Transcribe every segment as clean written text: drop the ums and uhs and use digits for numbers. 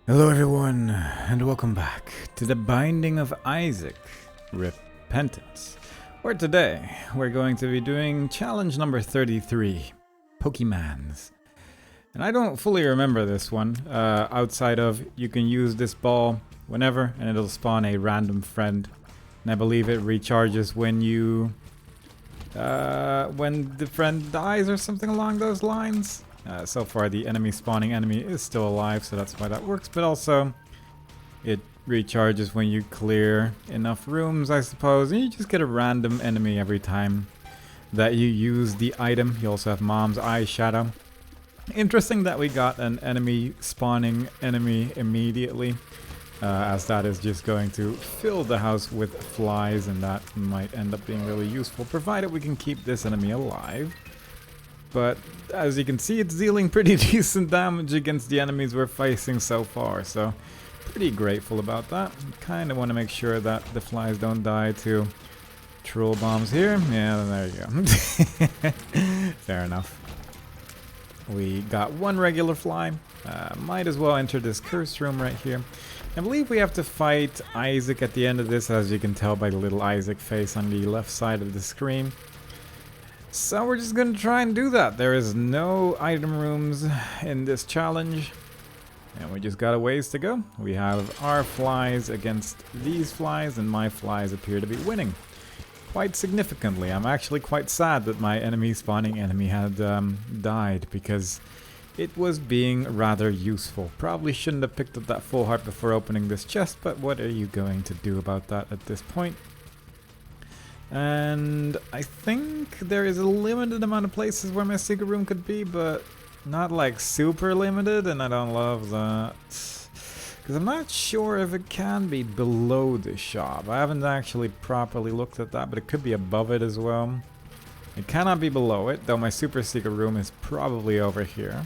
Hello everyone, and welcome back to the Binding of Isaac, Repentance, where today we're going to be doing challenge number 33, Pokemans. And I don't fully remember this one, outside of you can use this ball whenever and it'll spawn a random friend. And I believe it recharges when the friend dies or something along those lines. So far the spawning enemy is still alive, so that's why that works, but also it recharges when you clear enough rooms, I suppose, and you just get a random enemy every time that you use the item. You also have Mom's Eyeshadow. Interesting that we got an enemy spawning enemy immediately, as that is just going to fill the house with flies, and that might end up being really useful, provided we can keep this enemy alive. But as you can see, it's dealing pretty decent damage against the enemies we're facing so far, so pretty grateful about that. Kind of want to make sure that the flies don't die to troll bombs here. Yeah, there you go. Fair enough. We got one regular fly. Might as well enter this curse room right here. I believe we have to fight Isaac at the end of this, as you can tell by the little Isaac face on the left side of the screen. So we're just gonna try and do that. There is no item rooms in this challenge, and we just got a ways to go. We have our flies against these flies, and my flies appear to be winning quite significantly. I'm actually quite sad that my spawning enemy had died, because it was being rather useful. Probably shouldn't have picked up that full heart before opening this chest, but what are you going to do about that at this point? And I think there is a limited amount of places where my secret room could be, but not like super limited, and I don't love that. Because I'm not sure if it can be below the shop. I haven't actually properly looked at that, but it could be above it as well. It cannot be below it, though my super secret room is probably over here.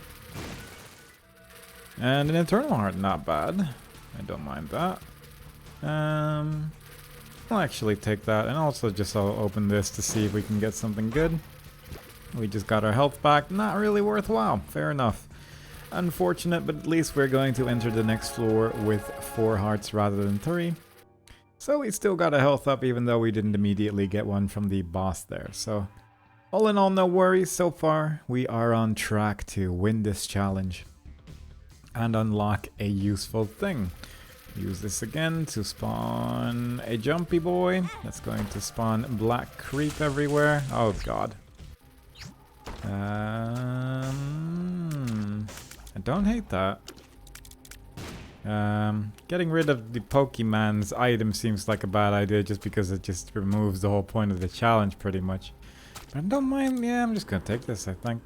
And an Eternal Heart, not bad. I don't mind that. I'll actually take that, and also just I'll open this to see if we can get something good. We just got our health back. Not really worthwhile. Fair enough. Unfortunate, but at least we're going to enter the next floor with 4 hearts rather than 3. So we still got a health up, even though we didn't immediately get one from the boss there. So all in all, no worries so far. We are on track to win this challenge and unlock a useful thing. Use this again to spawn a jumpy boy. That's going to spawn black creep everywhere. Oh god. I don't hate that. Getting rid of the Pokemon's item seems like a bad idea, just because it just removes the whole point of the challenge pretty much. But I don't mind. Yeah, I'm just gonna take this, I think.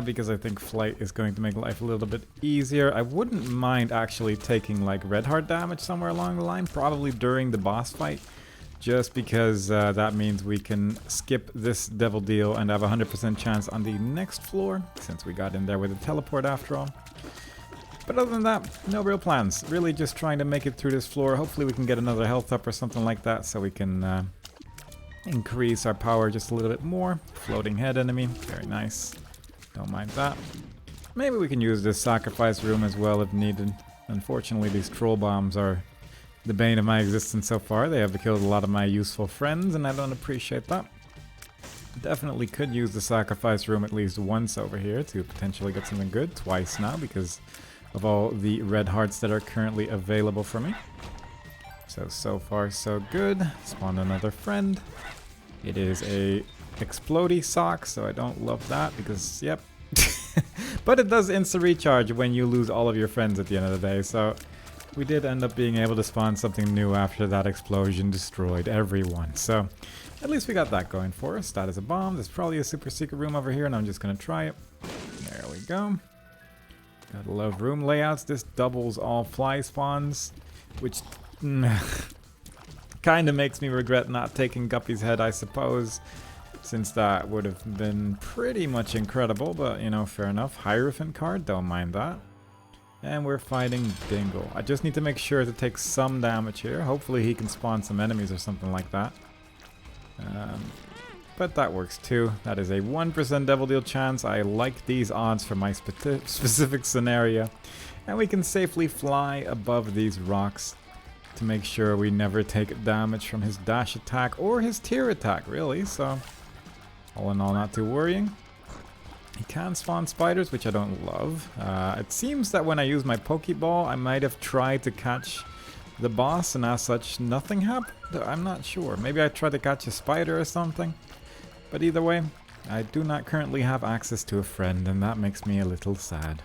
Because I think flight is going to make life a little bit easier. I wouldn't mind actually taking like red heart damage somewhere along the line, probably during the boss fight, just because that means we can skip this devil deal and have a 100% chance on the next floor, since we got in there with a teleport after all. But other than that, no real plans. Really just trying to make it through this floor. Hopefully we can get another health up or something like that, so we can increase our power just a little bit more. Floating head enemy, very nice. Don't mind that. Maybe we can use this sacrifice room as well if needed. Unfortunately, these troll bombs are the bane of my existence so far. They have killed a lot of my useful friends, and I don't appreciate that. Definitely could use the sacrifice room at least once over here to potentially get something good. Twice now, because of all the red hearts that are currently available for me. So far so good. Spawn another friend. It is a explodey sock, so I don't love that because, yep. But it does insta-recharge when you lose all of your friends at the end of the day, so we did end up being able to spawn something new after that explosion destroyed everyone. So at least we got that going for us. That is a bomb. There's probably a super secret room over here, and I'm just gonna try it. There we go. Gotta love room layouts. This doubles all fly spawns, which kind of makes me regret not taking Guppy's head, I suppose, since that would have been pretty much incredible, but you know, fair enough. Hierophant card, don't mind that. And we're fighting Dingle. I just need to make sure to take some damage here. Hopefully he can spawn some enemies or something like that. but that works too. That is a 1% Devil Deal chance. I like these odds for my specific scenario. And we can safely fly above these rocks to make sure we never take damage from his dash attack or his tier attack, really. So, all in all, not too worrying. He can spawn spiders, which I don't love. It seems that when I use my Pokeball, I might have tried to catch the boss, and as such, nothing happened. I'm not sure. Maybe I tried to catch a spider or something. But either way, I do not currently have access to a friend, and that makes me a little sad.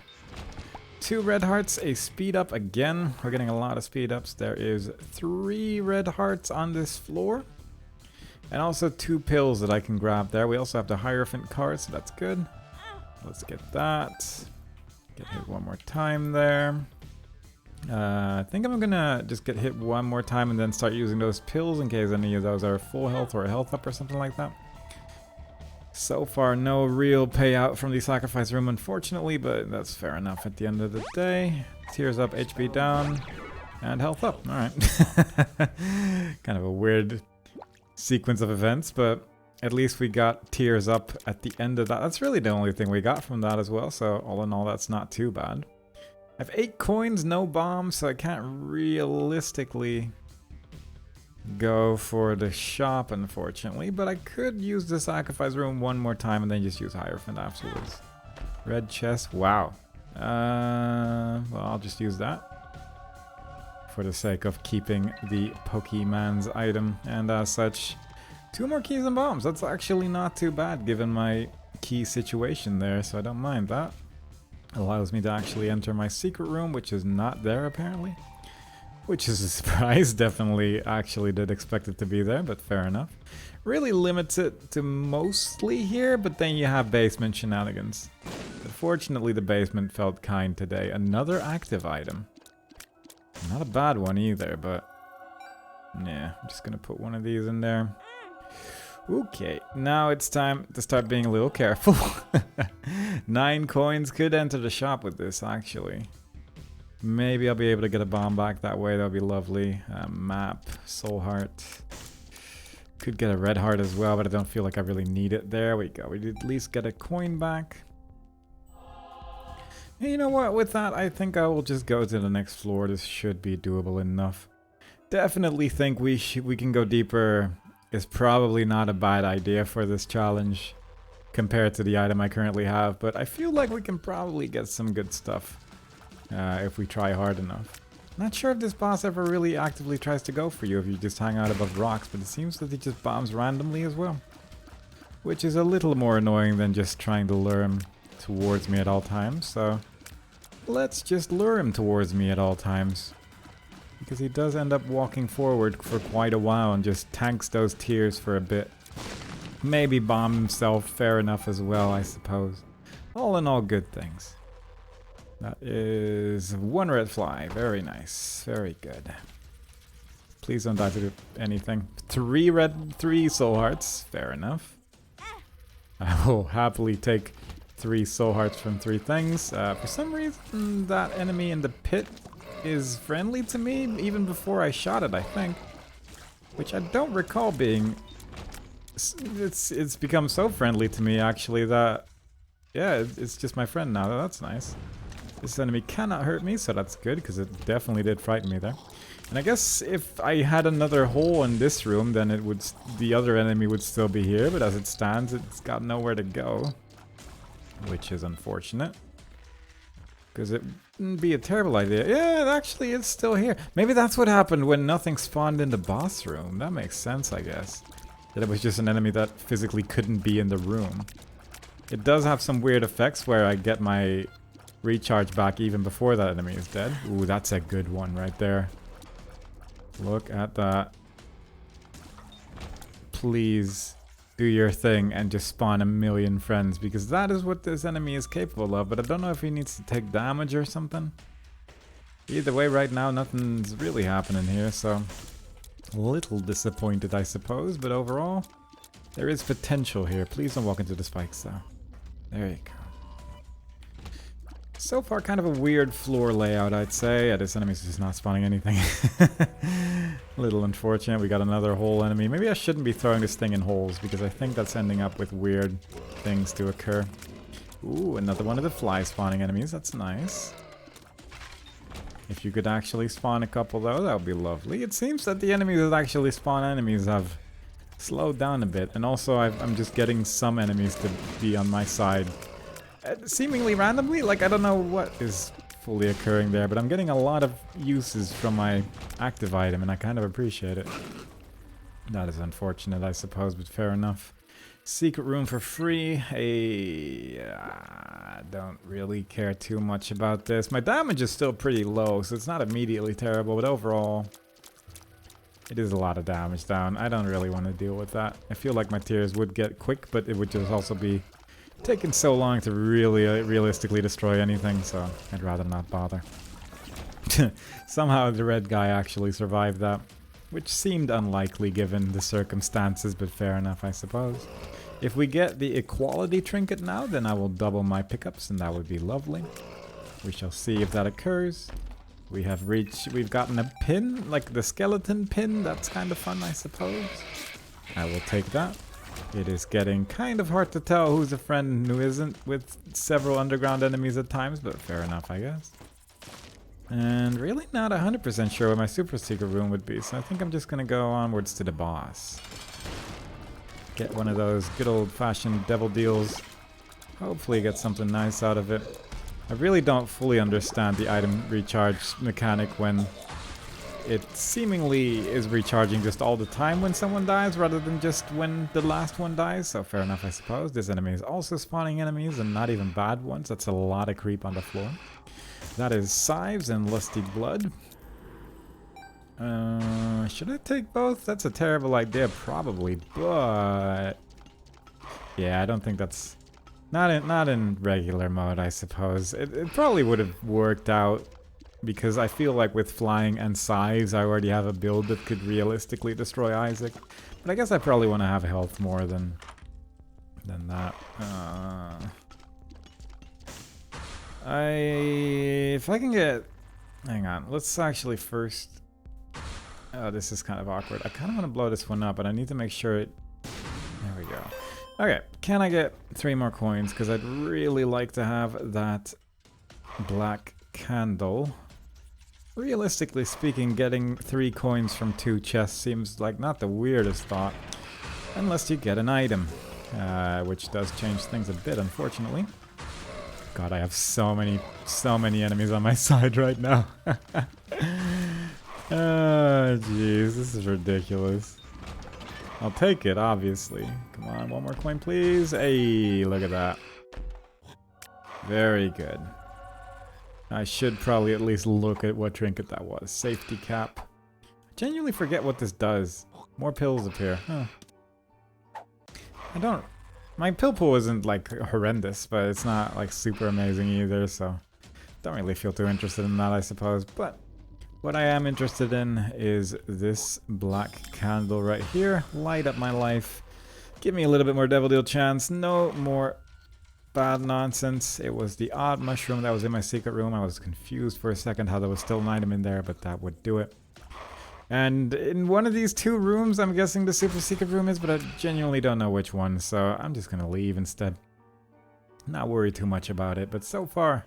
2 red hearts, a speed up again. We're getting a lot of speed ups. There is 3 red hearts on this floor. And also 2 pills that I can grab there. We also have the Hierophant card, so that's good. Let's get that. Get hit one more time there. I think I'm gonna just get hit one more time and then start using those pills in case any of those are full health or a health up or something like that. So far, no real payout from the sacrifice room, unfortunately, but that's fair enough at the end of the day. Tears up, HP down, and health up. Alright. Kind of a weird sequence of events, but at least we got tears up at the end of that. That's really the only thing we got from that as well, so all in all, that's not too bad. I have 8 coins, no bombs, so I can't realistically go for the shop, unfortunately, but I could use the sacrifice room one more time and then just use Hierophant afterwards. Red chest, wow. Well, I'll just use that for the sake of keeping the Pokemon's item, and as such, 2 more keys and bombs. That's actually not too bad given my key situation there, so I don't mind that. Allows me to actually enter my secret room, which is not there apparently. Which is a surprise. Definitely actually did expect it to be there, but fair enough. Really limits it to mostly here, but then you have basement shenanigans. Unfortunately, the basement felt kind today. Another active item. Not a bad one either, but yeah, I'm just gonna put one of these in there. Okay, now it's time to start being a little careful. 9 coins could enter the shop with this, actually. Maybe I'll be able to get a bomb back that way. That would be lovely. Map, soul heart. Could get a red heart as well, but I don't feel like I really need it. There we go. We did at least get a coin back. And you know what? With that, I think I will just go to the next floor. This should be doable enough. Definitely think we can go deeper. Is probably not a bad idea for this challenge compared to the item I currently have, but I feel like we can probably get some good stuff if we try hard enough. Not sure if this boss ever really actively tries to go for you if you just hang out above rocks, but it seems that he just bombs randomly as well, which is a little more annoying than just trying to lure him towards me at all times. So let's just lure him towards me at all times. Because he does end up walking forward for quite a while and just tanks those tears for a bit. Maybe bomb himself, fair enough as well, I suppose. All in all, good things. That is 1 red fly, very nice, very good. Please don't die to anything. 3 soul hearts, fair enough. I will happily take 3 soul hearts from 3 things. For some reason, that enemy in the pit is friendly to me even before I shot it, I think, which I don't recall being. It's become so friendly to me actually that yeah, it's just my friend now. That's nice. This enemy cannot hurt me, so that's good because it definitely did frighten me there. And I guess if I had another hole in this room, then it would the other enemy would still be here, but as it stands, it's got nowhere to go, which is unfortunate. Because it wouldn't be a terrible idea. Yeah, it actually is still here. Maybe that's what happened when nothing spawned in the boss room. That makes sense, I guess. That it was just an enemy that physically couldn't be in the room. It does have some weird effects where I get my recharge back even before that enemy is dead. Ooh, that's a good one right there. Look at that. Please do your thing and just spawn a million friends, because that is what this enemy is capable of, but I don't know if he needs to take damage or something. Either way, right now nothing's really happening here, so a little disappointed I suppose, but overall there is potential here. Please don't walk into the spikes though. There you go. So far, kind of a weird floor layout, I'd say. Yeah, this enemy's just not spawning anything. A little unfortunate. We got another hole enemy. Maybe I shouldn't be throwing this thing in holes, because I think that's ending up with weird things to occur. Ooh, another one of the fly spawning enemies. That's nice. If you could actually spawn a couple, though, that would be lovely. It seems that the enemies that actually spawn enemies have slowed down a bit. And also, I'm just getting some enemies to be on my side. Seemingly randomly, like I don't know what is fully occurring there, but I'm getting a lot of uses from my active item and I kind of appreciate it. That is unfortunate, I suppose, but fair enough. Secret room for free. Hey, I don't really care too much about this. My damage is still pretty low, so it's not immediately terrible, but overall it is a lot of damage down. I don't really want to deal with that. I feel like my tears would get quick, but it would just also be taking so long to really realistically destroy anything, so I'd rather not bother. Somehow the red guy actually survived that, which seemed unlikely given the circumstances, but fair enough, I suppose. If we get the equality trinket now, then I will double my pickups, and that would be lovely. We shall see if that occurs. We've gotten a pin, like the skeleton pin. That's kind of fun, I suppose. I will take that. It is getting kind of hard to tell who's a friend and who isn't with several underground enemies at times, but fair enough, I guess. And really not 100% sure where my super secret room would be, so I think I'm just gonna go onwards to the boss. Get one of those good old-fashioned devil deals. Hopefully get something nice out of it. I really don't fully understand the item recharge mechanic when it seemingly is recharging just all the time when someone dies rather than just when the last one dies, so fair enough, I suppose. This enemy is also spawning enemies and not even bad ones. That's a lot of creep on the floor. That is Scythes and Lusty Blood. Should I take both? That's a terrible idea, probably, but yeah, I don't think that's not in regular mode, I suppose. It probably would have worked out. Because I feel like with flying and scythes, I already have a build that could realistically destroy Isaac. But I guess I probably want to have health more than that. If I can get... Hang on, let's actually first... Oh, this is kind of awkward. I kind of want to blow this one up, but I need to make sure it... There we go. Okay, can I get 3 more coins? Because I'd really like to have that black candle. Realistically speaking, getting 3 coins from 2 chests seems like not the weirdest thought. Unless you get an item. Which does change things a bit, unfortunately. God, I have so many enemies on my side right now. Oh, jeez, this is ridiculous. I'll take it, obviously. Come on, 1 more coin, please. Hey, look at that. Very good. I should probably at least look at what trinket that was. Safety cap. I genuinely forget what this does. More pills appear. Huh. My pill pool isn't like horrendous, but it's not like super amazing either, so don't really feel too interested in that, I suppose. But what I am interested in is this black candle right here. Light up my life. Give me a little bit more devil deal chance. No more bad nonsense. It was the odd mushroom that was in my secret room. I was confused for a second how there was still an item in there, but that would do it. And in one of these 2 rooms, I'm guessing the super secret room is, but I genuinely don't know which one, so I'm just gonna leave instead. Not worry too much about it, but so far,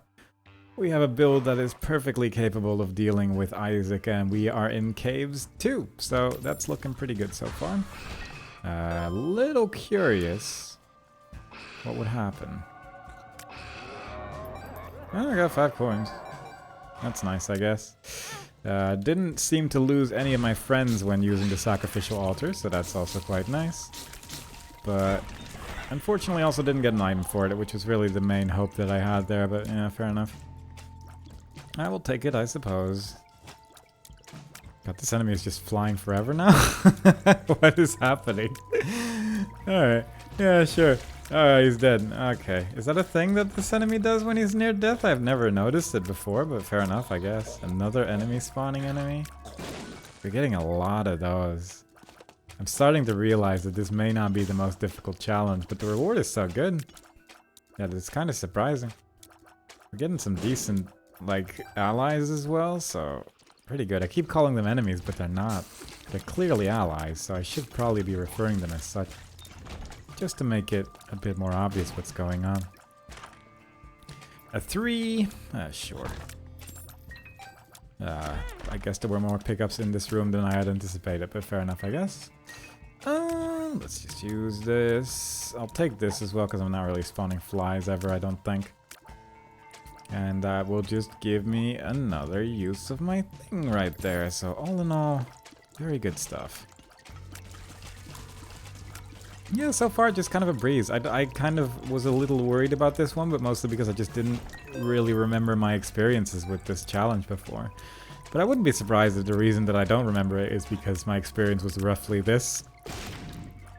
we have a build that is perfectly capable of dealing with Isaac, and we are in caves too, so that's looking pretty good so far. A little curious what would happen. Oh, I got 5 coins. That's nice, I guess. Didn't seem to lose any of my friends when using the sacrificial altar, so that's also quite nice. But unfortunately also didn't get an item for it, which was really the main hope that I had there, but yeah, fair enough. I will take it, I suppose. God, this enemy is just flying forever now? What is happening? Alright, yeah, sure. Oh, he's dead. Okay. Is that a thing that this enemy does when he's near death? I've never noticed it before, but fair enough, I guess. Another enemy spawning enemy? We're getting a lot of those. I'm starting to realize that this may not be the most difficult challenge, but the reward is so good that it's kind of surprising. We're getting some decent, like, allies as well, so pretty good. I keep calling them enemies, but they're not. They're clearly allies, so I should probably be referring them as such. Just to make it a bit more obvious what's going on. A 3? Sure. I guess there were more pickups in this room than I had anticipated, but fair enough, I guess. Let's just use this. I'll take this as well, because I'm not really spawning flies ever, I don't think. And that will just give me another use of my thing right there. So all in all, very good stuff. Yeah, so far just kind of a breeze. I kind of was a little worried about this one, but mostly because I just didn't really remember my experiences with this challenge before. But I wouldn't be surprised if the reason that I don't remember it is because my experience was roughly this,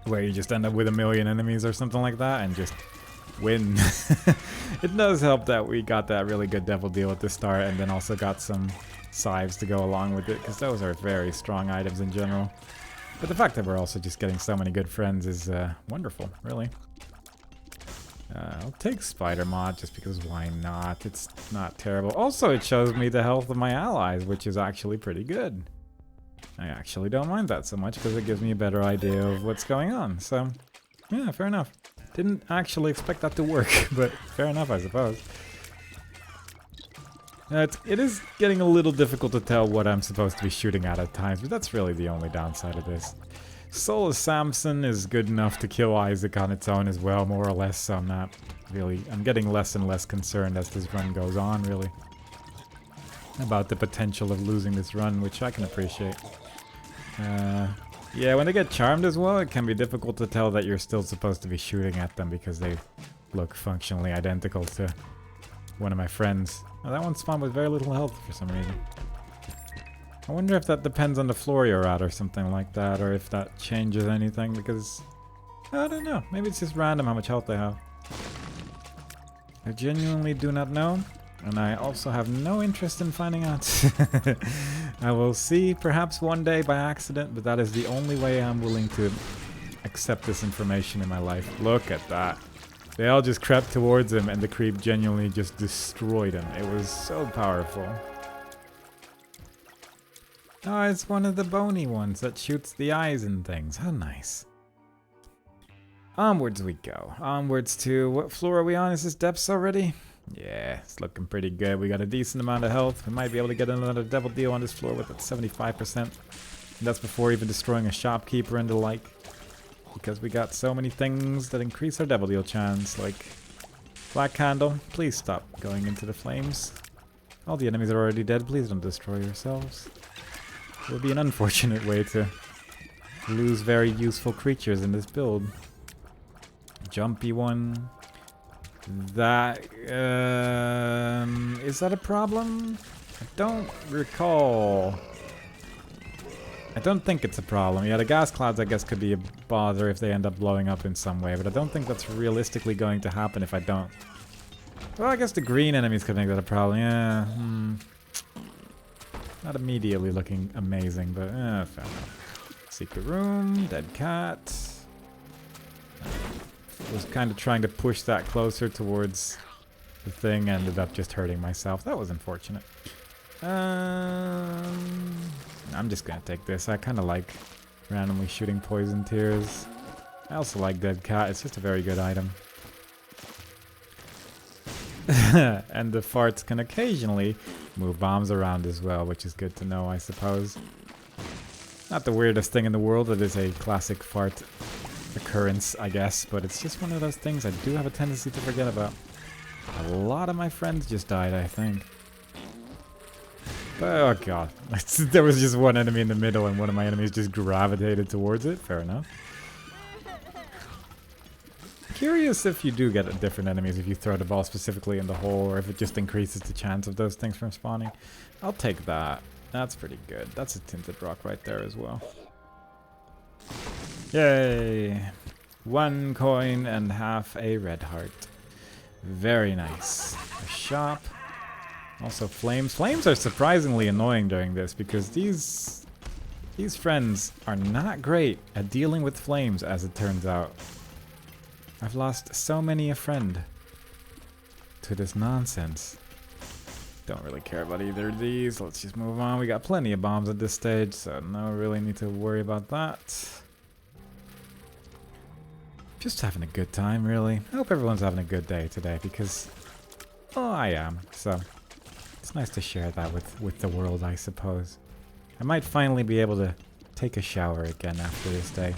where you just end up with 1 million enemies or something like that and just win. It does help that we got that really good devil deal at the start and then also got some scythes to go along with it, because those are very strong items in general. But the fact that we're also just getting so many good friends is wonderful, really. I'll take Spider Mod just because why not? It's not terrible. Also, it shows me the health of my allies, which is actually pretty good. I actually don't mind that so much because it gives me a better idea of what's going on. So, yeah, fair enough. Didn't actually expect that to work, but fair enough, I suppose. It is getting a little difficult to tell what I'm supposed to be shooting at times, but that's really the only downside of this. Soul of Samson is good enough to kill Isaac on its own as well, more or less, so I'm getting less and less concerned as this run goes on, really. About the potential of losing this run, which I can appreciate. Yeah, when they get charmed as well, it can be difficult to tell that you're still supposed to be shooting at them because they look functionally identical to one of my friends. Oh, that one spawned with very little health for some reason. I wonder if that depends on the floor you're at or something like that, or if that changes anything, because I don't know. Maybe it's just random how much health they have. I genuinely do not know, and I also have no interest in finding out. I will see perhaps one day by accident, but that is the only way I'm willing to accept this information in my life. Look at that. They all just crept towards him and the creep genuinely just destroyed him. It was so powerful. Oh, it's one of the bony ones that shoots the eyes and things. How nice. Onwards we go. Onwards to... What floor are we on? Is this depths already? Yeah, it's looking pretty good. We got a decent amount of health. We might be able to get another devil deal on this floor with that 75%. And that's before even destroying a shopkeeper and the like. Because we got so many things that increase our devil deal chance, like Black Candle. Please stop going into the flames. All the enemies are already dead. Please don't destroy yourselves. It would be an unfortunate way to lose very useful creatures in this build. Jumpy one. That is that a problem? I don't recall. I don't think it's a problem. Yeah, the gas clouds, I guess, could be a bother if they end up blowing up in some way, but I don't think that's realistically going to happen if I don't. Well, I guess the green enemies could make that a problem. Yeah, Not immediately looking amazing, but fair enough. Secret room, dead cat. Was kind of trying to push that closer towards the thing, ended up just hurting myself. That was unfortunate. I'm just gonna take this. I kind of like randomly shooting poison tears. I also like dead cat. It's just a very good item. And the farts can occasionally move bombs around as well, which is good to know, I suppose. Not the weirdest thing in the world. It is a classic fart occurrence, I guess, but it's just one of those things I do have a tendency to forget about. A lot of my friends just died, I think. But, oh god, there was just one enemy in the middle and one of my enemies just gravitated towards it. Fair enough. Curious if you do get different enemies if you throw the ball specifically in the hole, or if it just increases the chance of those things from spawning. I'll take that. That's pretty good. That's a tinted rock right there as well. Yay! 1 coin and half a red heart. Very nice. A shop. Also flames. Flames are surprisingly annoying during this because these friends are not great at dealing with flames, as it turns out. I've lost so many a friend to this nonsense. Don't really care about either of these. Let's just move on. We got plenty of bombs at this stage, so no really need to worry about that. Just having a good time, really. I hope everyone's having a good day today, because, oh, I am. So it's nice to share that with the world, I suppose. I might finally be able to take a shower again after this day,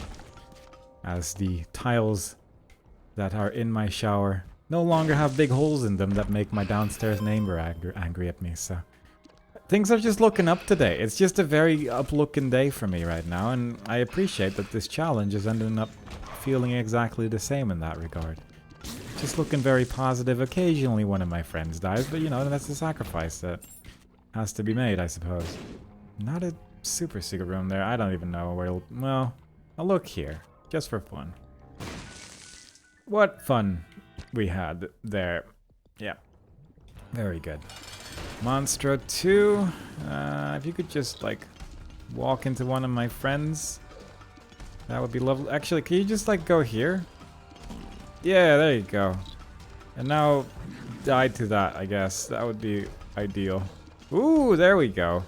as the tiles that are in my shower no longer have big holes in them that make my downstairs neighbor angry at me, so things are just looking up today. It's just a very up-looking day for me right now, and I appreciate that this challenge is ending up feeling exactly the same in that regard. Just looking very positive. Occasionally one of my friends dies, but you know, that's a sacrifice that has to be made, I suppose. Not a super secret room there. I don't even know where it'll... Well, I'll look here, just for fun. What fun we had there. Yeah. Very good. Monstro 2. If you could just, like, walk into one of my friends, that would be lovely. Actually, can you just, like, go here? Yeah, there you go. And now die to that, I guess. That would be ideal. Ooh, there we go.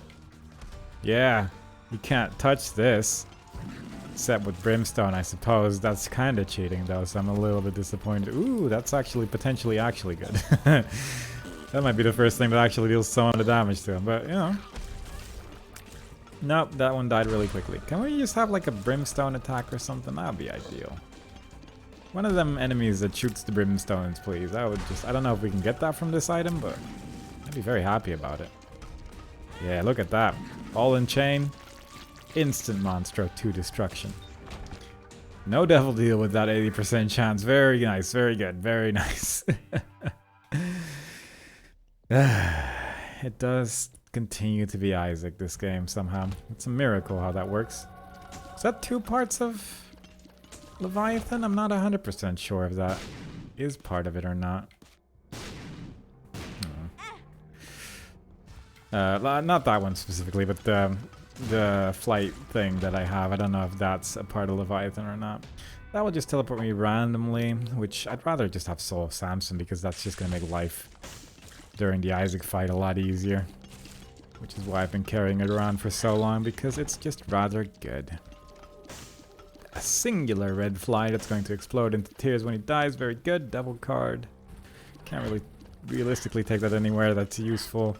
Yeah. You can't touch this. Except with brimstone, I suppose. That's kind of cheating, though, so I'm a little bit disappointed. Ooh, that's actually potentially good. That might be the first thing that actually deals some of the damage to him, but, you know. Nope, that one died really quickly. Can we just have, like, a brimstone attack or something? That would be ideal. One of them enemies that shoots the brimstones, please. That would just... I don't know if we can get that from this item, but I'd be very happy about it. Yeah, look at that. All in chain. Instant Monstro 2 destruction. No devil deal with that 80% chance. Very nice, very good, very nice. It does continue to be Isaac, this game, somehow. It's a miracle how that works. Is that 2 parts of Leviathan? I'm not 100% sure if that is part of it or not. Not that one specifically, but the flight thing that I have. I don't know if that's a part of Leviathan or not. That will just teleport me randomly, which I'd rather just have Soul of Samson, because that's just going to make life during the Isaac fight a lot easier. Which is why I've been carrying it around for so long, because it's just rather good. A singular red fly that's going to explode into tears when he dies. Very good. Devil card. Can't really realistically take that anywhere that's useful.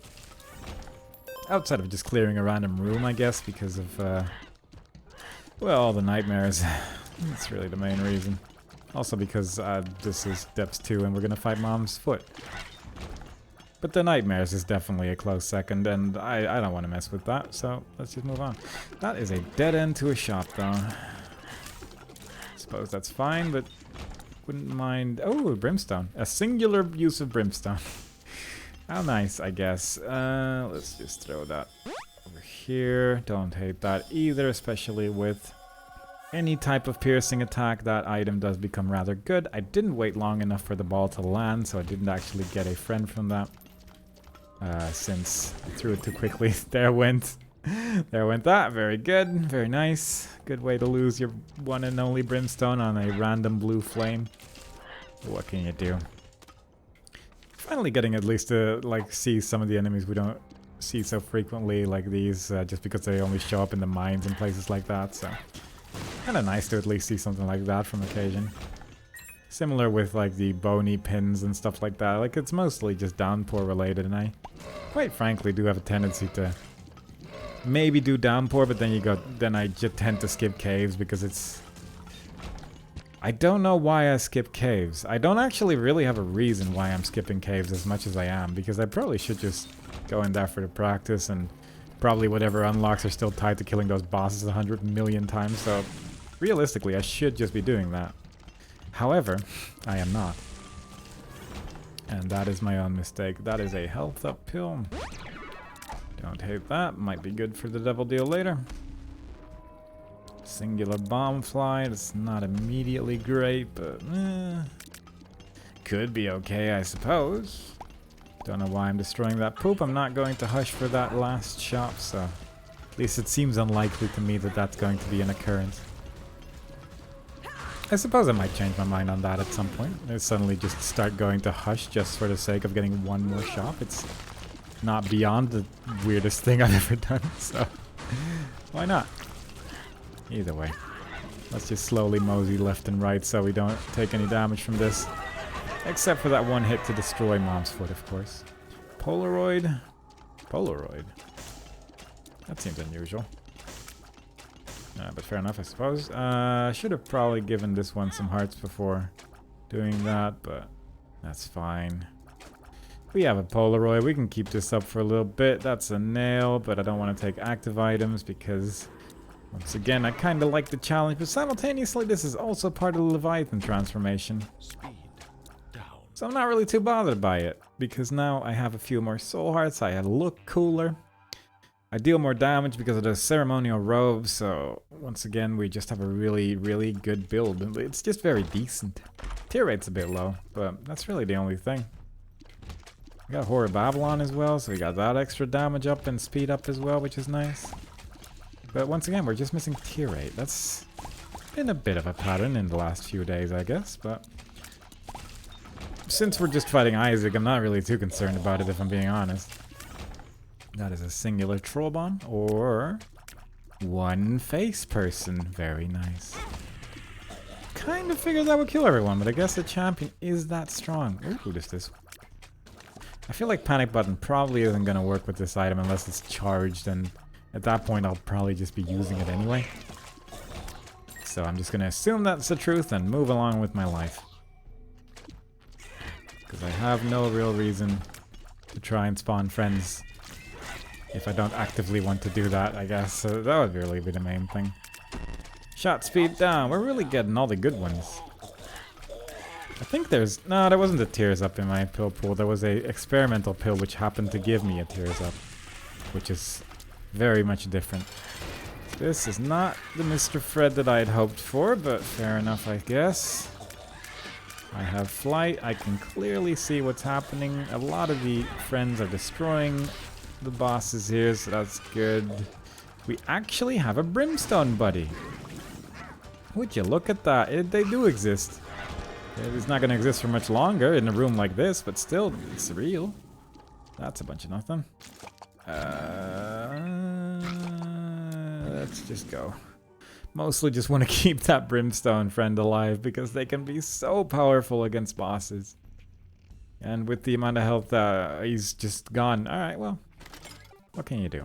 Outside of just clearing a random room, I guess, because of, well, all the nightmares. That's really the main reason. Also because this is Depths 2 and we're gonna fight Mom's foot. But the nightmares is definitely a close second, and I don't want to mess with that, so let's just move on. That is a dead end to a shop, though. Suppose that's fine, but wouldn't mind... Oh, brimstone. A singular use of brimstone. How nice, I guess. Let's just throw that over here. Don't hate that either, especially with any type of piercing attack. That item does become rather good. I didn't wait long enough for the ball to land, so I didn't actually get a friend from that. Since I threw it too quickly. There went that. Very good. Very nice. Good way to lose your one and only brimstone on a random blue flame. What can you do? Finally getting at least to like see some of the enemies we don't see so frequently, like these, just because they only show up in the mines and places like that, so kind of nice to at least see something like that from occasion. Similar with like the bony pins and stuff like that. Like, it's mostly just downpour related, and I quite frankly do have a tendency to maybe do downpour, but then I just tend to skip caves because it's... I don't know why I skip caves. I don't actually really have a reason why I'm skipping caves as much as I am, because I probably should just go in there for the practice, and probably whatever unlocks are still tied to killing those bosses 100 million times, so realistically I should just be doing that. However, I am not. And that is my own mistake. That is a health up pill. Don't hate that. Might be good for the devil deal later. Singular bomb fly. It's not immediately great, but could be okay, I suppose. Don't know why I'm destroying that poop. I'm not going to hush for that last shop, so at least it seems unlikely to me that that's going to be an occurrence. I suppose I might change my mind on that at some point. I suddenly just start going to hush just for the sake of getting one more shop. It's not beyond the weirdest thing I've ever done, so why not? Either way. Let's just slowly mosey left and right so we don't take any damage from this. Except for that one hit to destroy Mom's foot, of course. Polaroid? Polaroid? That seems unusual. But fair enough, I suppose. I should have probably given this one some hearts before doing that, but that's fine. We have a Polaroid. We can keep this up for a little bit. That's a nail, but I don't want to take active items because, once again, I kind of like the challenge, but simultaneously, this is also part of the Leviathan transformation. Speed down. So I'm not really too bothered by it, because now I have a few more soul hearts. I look cooler. I deal more damage because of the ceremonial robe, so once again, we just have a really, really good build. It's just very decent. Tier rate's a bit low, but that's really the only thing. We got Horror Babylon as well, so we got that extra damage up and speed up as well, which is nice. But once again, we're just missing tier rate. That's been a bit of a pattern in the last few days, I guess, but since we're just fighting Isaac, I'm not really too concerned about it, if I'm being honest. That is a singular troll bomb, or one face person. Very nice. Kind of figured that would kill everyone, but I guess the champion is that strong. Ooh, who does this? I feel like Panic Button probably isn't going to work with this item unless it's charged, and at that point I'll probably just be using it anyway. So I'm just going to assume that's the truth and move along with my life. Because I have no real reason to try and spawn friends if I don't actively want to do that, I guess. So that would really be the main thing. Shot speed down. We're really getting all the good ones. I think there's... No, there wasn't a tears up in my pill pool. There was a experimental pill which happened to give me a tears up, which is very much different. This is not the Mr. Fred that I had hoped for, but fair enough, I guess. I have flight. I can clearly see what's happening. A lot of the friends are destroying the bosses here, so that's good. We actually have a brimstone buddy. Would you look at that? They do exist. It's not going to exist for much longer in a room like this, but still, it's real. That's a bunch of nothing. Let's just go. Mostly just want to keep that brimstone friend alive because they can be so powerful against bosses. And with the amount of health he's just gone. Alright, well, what can you do?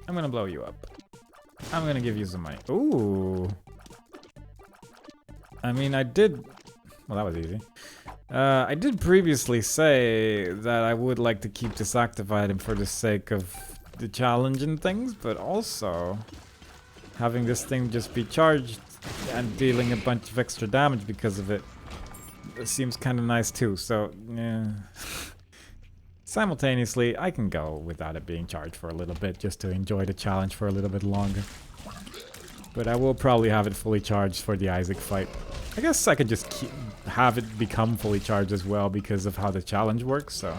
I'm gonna blow you up. I'm gonna give you some money. Ooh. I mean, I did... Well, that was easy. I did previously say that I would like to keep this active item for the sake of the challenge and things, but also having this thing just be charged and dealing a bunch of extra damage because of it seems kind of nice too, so yeah. Simultaneously, I can go without it being charged for a little bit just to enjoy the challenge for a little bit longer. But I will probably have it fully charged for the Isaac fight. I guess I could just have it become fully charged as well because of how the challenge works, so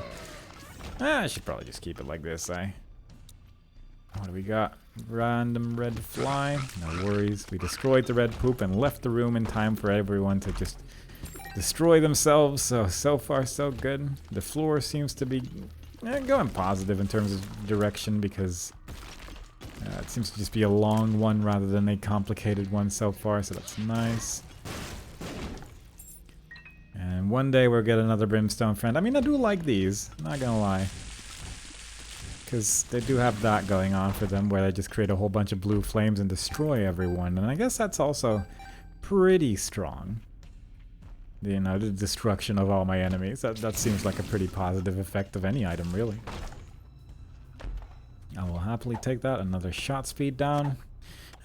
I should probably just keep it like this, eh? What do we got? Random red fly. No worries. We destroyed the red poop and left the room in time for everyone to just destroy themselves, so far so good. The floor seems to be going positive in terms of direction because it seems to just be a long one rather than a complicated one so far, so that's nice. And one day we'll get another brimstone friend. I mean, I do like these, not gonna lie. Because they do have that going on for them where they just create a whole bunch of blue flames and destroy everyone. And I guess that's also pretty strong. You know, the destruction of all my enemies. That seems like a pretty positive effect of any item, really. I will happily take that. Another shot speed down.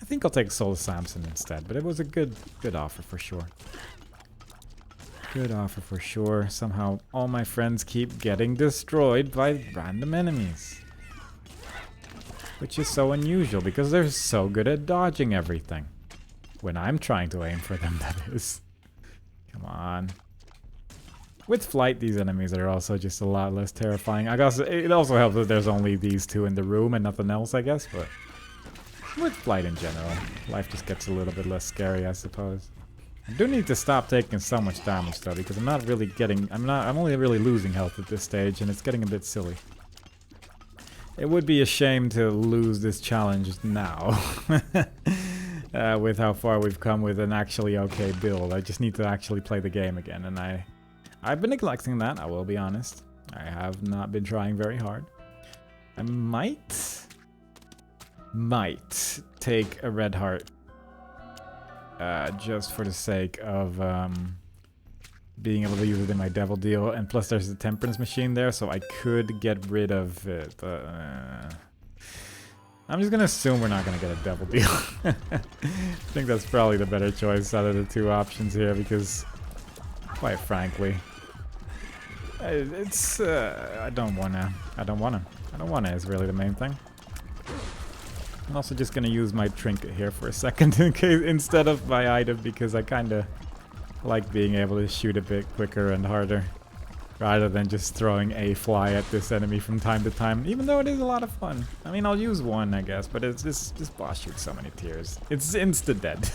I think I'll take Soul of Samson instead, but it was a good offer for sure. Good offer for sure. Somehow all my friends keep getting destroyed by random enemies. Which is so unusual because they're so good at dodging everything. When I'm trying to aim for them, that is. Come on. With flight, these enemies are also just a lot less terrifying. I guess it also helps that there's only these two in the room and nothing else, I guess, but with flight in general, life just gets a little bit less scary, I suppose. I do need to stop taking so much damage though, because I'm not really getting, I'm only really losing health at this stage, and it's getting a bit silly. It would be a shame to lose this challenge now. With how far we've come with an actually okay build. I just need to actually play the game again, and I've been neglecting that, I will be honest. I have not been trying very hard. I might take a red heart just for the sake of being able to use it in my devil deal, and plus there's a temperance machine there, so I could get rid of it. I'm just gonna assume we're not gonna get a devil deal. I think that's probably the better choice out of the two options here, because quite frankly, it's I don't wanna is really the main thing. I'm also just gonna use my trinket here for a second in case, instead of my item, because I kinda like being able to shoot a bit quicker and harder rather than just throwing a fly at this enemy from time to time, even though it is a lot of fun. I mean, I'll use one, I guess, but it's this boss shoots so many tears. It's insta-dead.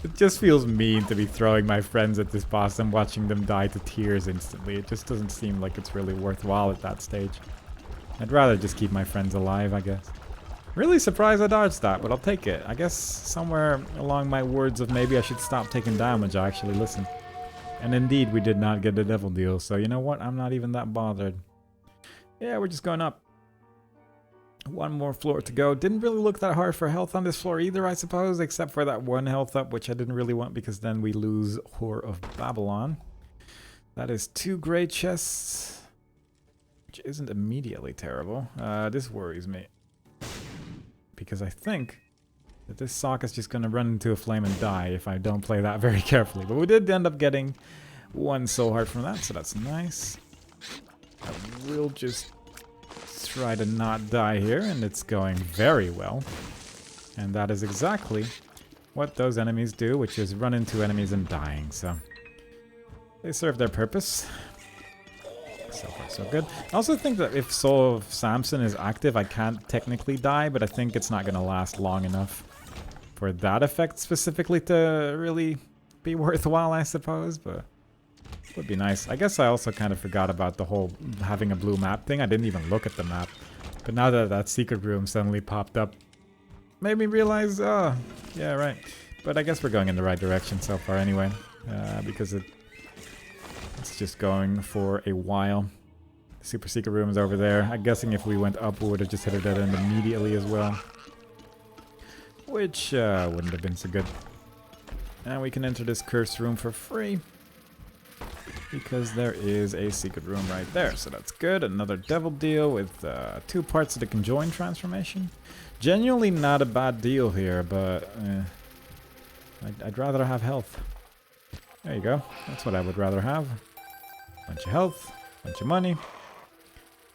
It just feels mean to be throwing my friends at this boss and watching them die to tears instantly. It just doesn't seem like it's really worthwhile at that stage. I'd rather just keep my friends alive, I guess. Really surprised I dodged that, but I'll take it. I guess somewhere along my words of maybe I should stop taking damage, I actually listened. And indeed, we did not get the devil deal, so you know what? I'm not even that bothered. Yeah, we're just going up. One more floor to go. Didn't really look that hard for health on this floor either, I suppose, except for that one health up, which I didn't really want because then we lose Whore of Babylon. That is 2 great chests, which isn't immediately terrible. This worries me, because I think that this sock is just going to run into a flame and die if I don't play that very carefully. But we did end up getting 1 soul heart from that, so that's nice. I will just try to not die here, and it's going very well. And that is exactly what those enemies do, which is run into enemies and dying, so they serve their purpose. So far, so good. I also think that if Soul of Samson is active, I can't technically die, but I think it's not going to last long enough for that effect specifically to really be worthwhile, I suppose, but it would be nice. I guess I also kind of forgot about the whole having a blue map thing. I didn't even look at the map, but now that that secret room suddenly popped up, made me realize, oh, yeah, right. But I guess we're going in the right direction so far anyway, because it's just going for a while. The super secret room is over there. I'm guessing if we went up, we would have just hit a dead end immediately as well, which wouldn't have been so good. And we can enter this cursed room for free, because there is a secret room right there, so that's good. Another devil deal with 2 parts of the conjoined transformation. Genuinely not a bad deal here, but I'd rather have health. There you go. That's what I would rather have. Bunch of health, bunch of money.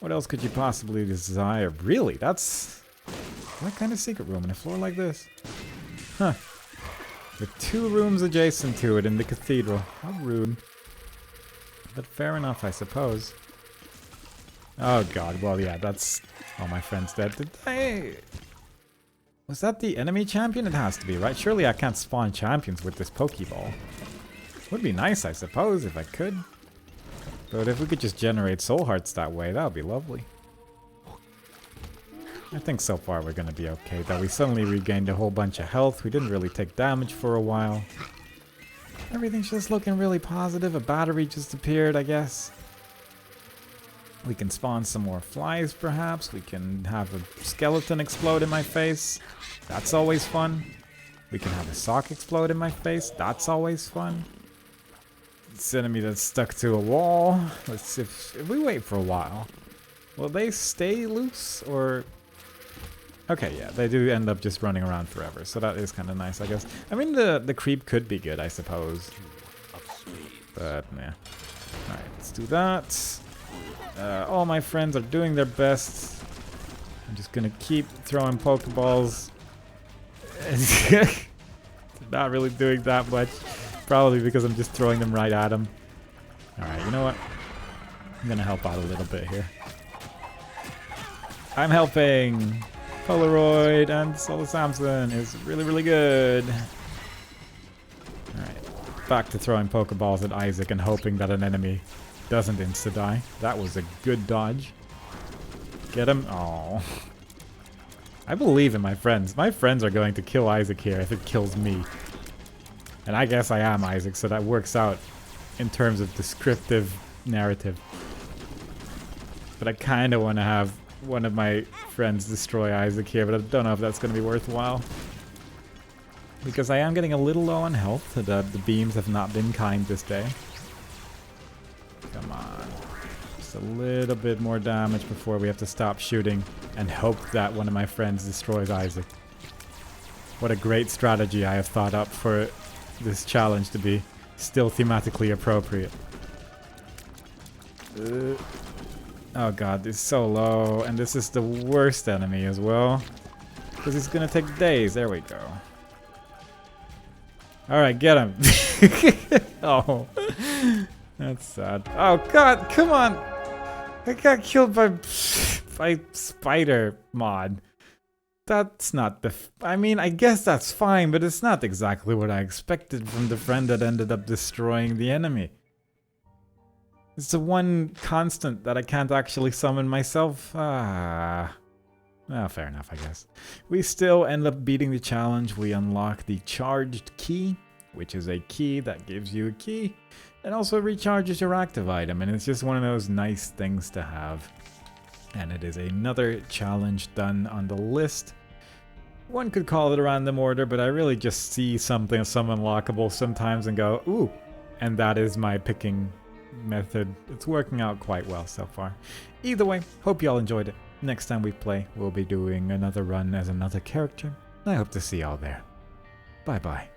What else could you possibly desire? Really? That's what kind of secret room in a floor like this? Huh. With 2 rooms adjacent to it in the cathedral. How rude. But fair enough, I suppose. Oh god, well yeah, that's all my friends dead. Did they... Was that the enemy champion? It has to be, right? Surely I can't spawn champions with this Pokeball. Would be nice, I suppose, if I could. But if we could just generate soul hearts that way, that would be lovely. I think so far we're gonna be okay, though. We suddenly regained a whole bunch of health. We didn't really take damage for a while. Everything's just looking really positive. A battery just appeared, I guess. We can spawn some more flies, perhaps. We can have a skeleton explode in my face. That's always fun. We can have a sock explode in my face. That's always fun. This enemy that's stuck to a wall. Let's see if we wait for a while. Will they stay loose or... Okay, yeah, they do end up just running around forever, so that is kind of nice, I guess. I mean, the creep could be good, I suppose. But, yeah. Alright, let's do that. All my friends are doing their best. I'm just gonna keep throwing Pokeballs. Not really doing that much. Probably because I'm just throwing them right at them. Alright, you know what? I'm gonna help out a little bit here. I'm helping! Polaroid and Soul of Samson is really, really good. Alright. back to throwing Pokeballs at Isaac and hoping that an enemy doesn't insta-die. That was a good dodge. Get him. Oh. I believe in my friends. My friends are going to kill Isaac here if it kills me. And I guess I am Isaac, so that works out in terms of descriptive narrative. But I kind of want to have one of my friends destroy Isaac here, but I don't know if that's going to be worthwhile. Because I am getting a little low on health. The beams have not been kind this day. Come on. Just a little bit more damage before we have to stop shooting and hope that one of my friends destroys Isaac. What a great strategy I have thought up for this challenge to be still thematically appropriate. Oh god, this is so low, and this is the worst enemy as well. Because it's gonna take days. There we go. Alright, get him. Oh, that's sad. Oh god, come on! I got killed by spider mod. That's not the... I mean, I guess that's fine, but it's not exactly what I expected from the friend that ended up destroying the enemy. It's the one constant that I can't actually summon myself. Ah. Well, fair enough, I guess. We still end up beating the challenge. We unlock the charged key, which is a key that gives you a key and also recharges your active item. And it's just one of those nice things to have. And it is another challenge done on the list. One could call it a random order, but I really just see something, some unlockable sometimes and go, ooh. And that is my picking method. It's working out quite well so far. Either way, hope you all enjoyed it. Next time we play, we'll be doing another run as another character. I hope to see y'all there. Bye bye.